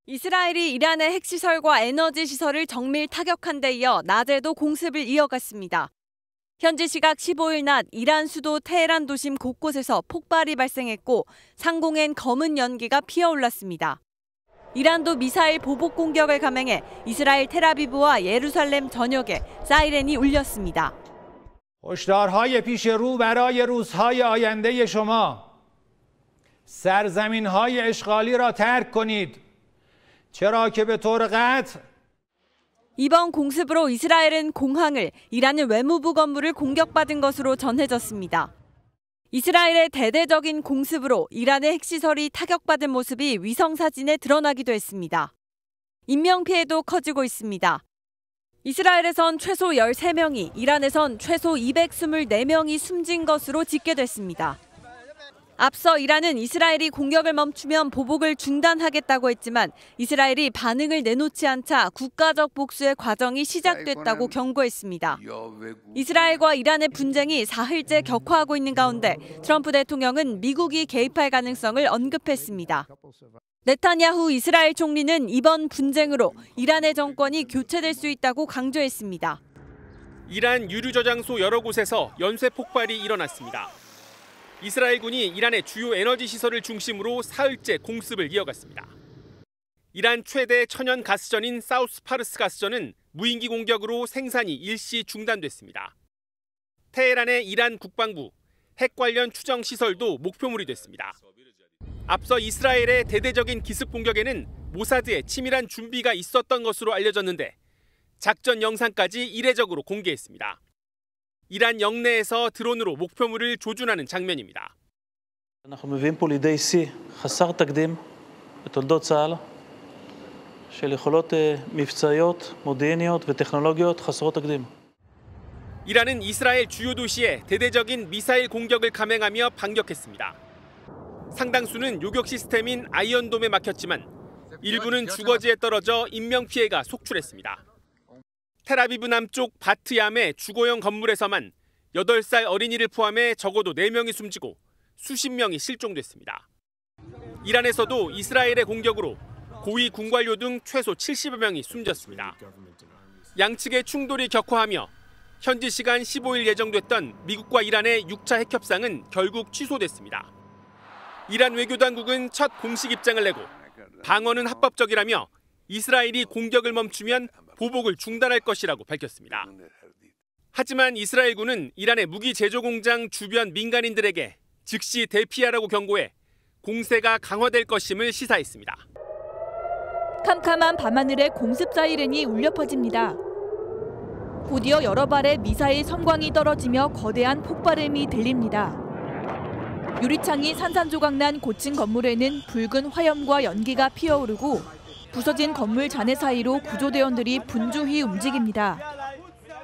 이스라엘이 이란의 핵시설과 에너지 시설을 정밀 타격한 데 이어 낮에도 공습을 이어갔습니다. 현지 시각 15일 낮 이란 수도 테헤란 도심 곳곳에서 폭발이 발생했고 상공엔 검은 연기가 피어올랐습니다. 이란도 미사일 보복 공격을 감행해 이스라엘 텔아비브와 예루살렘 전역에 사이렌이 울렸습니다. هشدارهای پیش رو برای روزهای آینده شما سرزمین‌های اشغالی را ترک کنید. چرا که به طور قطع 이번 공습으로 이스라엘은 공항을, 이란은 외무부 건물을 공격받은 것으로 전해졌습니다. 이스라엘의 대대적인 공습으로 이란의 핵시설이 타격받은 모습이 위성사진에 드러나기도 했습니다. 인명피해도 커지고 있습니다. 이스라엘에선 최소 13명이, 이란에선 최소 224명이 숨진 것으로 집계됐습니다. 앞서 이란은 이스라엘이 공격을 멈추면 보복을 중단하겠다고 했지만 이스라엘이 반응을 내놓지 않자 국가적 복수의 과정이 시작됐다고 경고했습니다. 이스라엘과 이란의 분쟁이 사흘째 격화하고 있는 가운데 트럼프 대통령은 미국이 개입할 가능성을 언급했습니다. 네타냐후 이스라엘 총리는 이번 분쟁으로 이란의 정권이 교체될 수 있다고 강조했습니다. 이란 유류 저장소 여러 곳에서 연쇄 폭발이 일어났습니다. 이스라엘군이 이란의 주요 에너지 시설을 중심으로 사흘째 공습을 이어갔습니다. 이란 최대 천연 가스전인 사우스 파르스 가스전은 무인기 공격으로 생산이 일시 중단됐습니다. 테헤란의 이란 국방부, 핵 관련 추정 시설도 목표물이 됐습니다. 앞서 이스라엘의 대대적인 기습 공격에는 모사드의 치밀한 준비가 있었던 것으로 알려졌는데 작전 영상까지 이례적으로 공개했습니다. 이란 영내에서 드론으로 목표물을 조준하는 장면입니다. אנחנו מביאים פה לידי שיא חסר תקדים בתולדות צה"ל של יכולות מבצעיות, מודיעיניות וטכנולוגיות חסרות תקדים. 이란은 이스라엘 주요 도시에 대대적인 미사일 공격을 감행하며 반격했습니다. 상당수는 요격 시스템인 아이언돔에 막혔지만 일부는 주거지에 떨어져 인명피해가 속출했습니다. 텔아비브 남쪽 바트얌의 주거용 건물에서만 8살 어린이를 포함해 적어도 4명이 숨지고 수십 명이 실종됐습니다. 이란에서도 이스라엘의 공격으로 고위 군관료 등 최소 70여 명이 숨졌습니다. 양측의 충돌이 격화하며 현지 시간 15일 예정됐던 미국과 이란의 6차 핵협상은 결국 취소됐습니다. 이란 외교당국은 첫 공식 입장을 내고 방어는 합법적이라며 이스라엘이 공격을 멈추면 보복을 중단할 것이라고 밝혔습니다. 하지만 이스라엘군은 이란의 무기 제조 공장 주변 민간인들에게 즉시 대피하라고 경고해 공세가 강화될 것임을 시사했습니다. 캄캄한 밤하늘에 공습 사이렌이 울려 퍼집니다. 곧이어 여러 발의 미사일 섬광이 떨어지며 거대한 폭발음이 들립니다. 유리창이 산산조각난 고층 건물에는 붉은 화염과 연기가 피어오르고 부서진 건물 잔해 사이로 구조대원들이 분주히 움직입니다.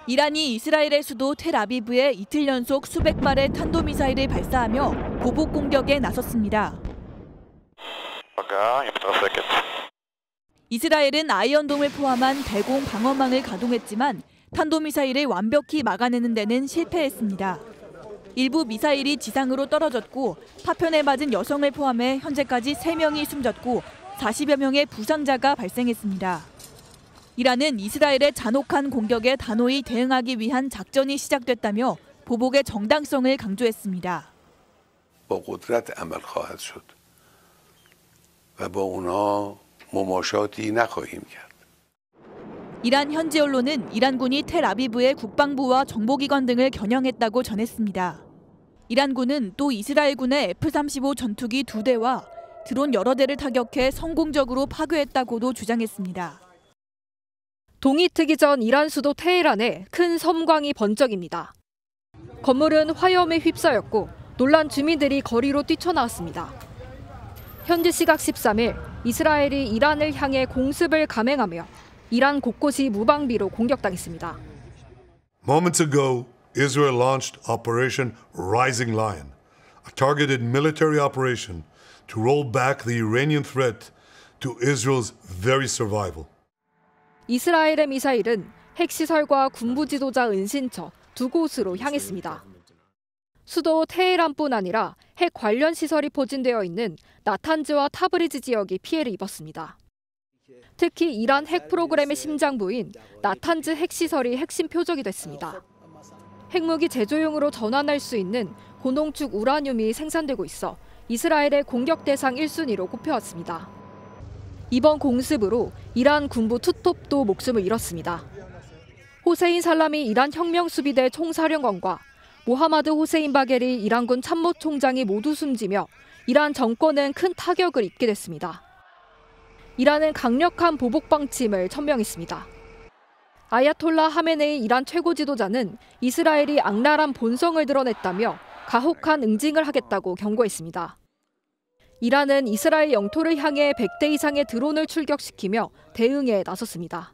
이란이 이스라엘의 수도 텔아비브에 이틀 연속 수백 발의 탄도미사일을 발사하며 보복 공격에 나섰습니다. 이스라엘은 아이언돔을 포함한 대공 방어망을 가동했지만 탄도미사일을 완벽히 막아내는 데는 실패했습니다. 일부 미사일이 지상으로 떨어졌고 파편에 맞은 여성을 포함해 현재까지 3명이 숨졌고 40여 명의 부상자가 발생했습니다. 이란은 이스라엘의 잔혹한 공격에 단호히 대응하기 위한 작전이 시작됐다며 보복의 정당성을 강조했습니다. با قدرت عمل خواهد شد و با اونها مماشاتی نخواهیم کرد. 이란 현지 언론은 이란군이 텔아비브의 국방부와 정보기관 등을 겨냥했다고 전했습니다. 이란군은 또 이스라엘군의 F-35 전투기 2대와 드론 여러 대를 타격해 성공적으로 파괴했다고도 주장했습니다. 동이 트기 전 이란 수도 테헤란에 큰 섬광이 번쩍입니다. 건물은 화염에 휩싸였고 놀란 주민들이 거리로 뛰쳐나왔습니다. 현지 시각 13일 이스라엘이 이란을 향해 공습을 감행하며 이란 곳곳이 무방비로 공격당했습니다. Moments ago, Israel launched Operation Rising Lion, a targeted military operation to roll back the Iranian threat to Israel's very survival. 이스라엘의 미사일은 핵시설과 군부 지도자 은신처 두 곳으로 향했습니다. 수도 테헤란뿐 아니라 핵 관련 시설이 포진되어 있는 나탄즈와 타브리즈 지역이 피해를 입었습니다. 특히 이란 핵 프로그램의 심장부인 나탄즈 핵시설이 핵심 표적이 됐습니다. 핵무기 제조용으로 전환할 수 있는 고농축 우라늄이 생산되고 있어 이스라엘의 공격 대상 1순위로 꼽혀왔습니다. 이번 공습으로 이란 군부 투톱도 목숨을 잃었습니다. 호세인 살라미 이란 혁명수비대 총사령관과 모하마드 호세인 바게리 이란군 참모총장이 모두 숨지며 이란 정권은 큰 타격을 입게 됐습니다. 이란은 강력한 보복 방침을 천명했습니다. 아야톨라 하메네이 이란 최고 지도자는 이스라엘이 악랄한 본성을 드러냈다며 가혹한 응징을 하겠다고 경고했습니다. 이란은 이스라엘 영토를 향해 100대 이상의 드론을 출격시키며 대응에 나섰습니다.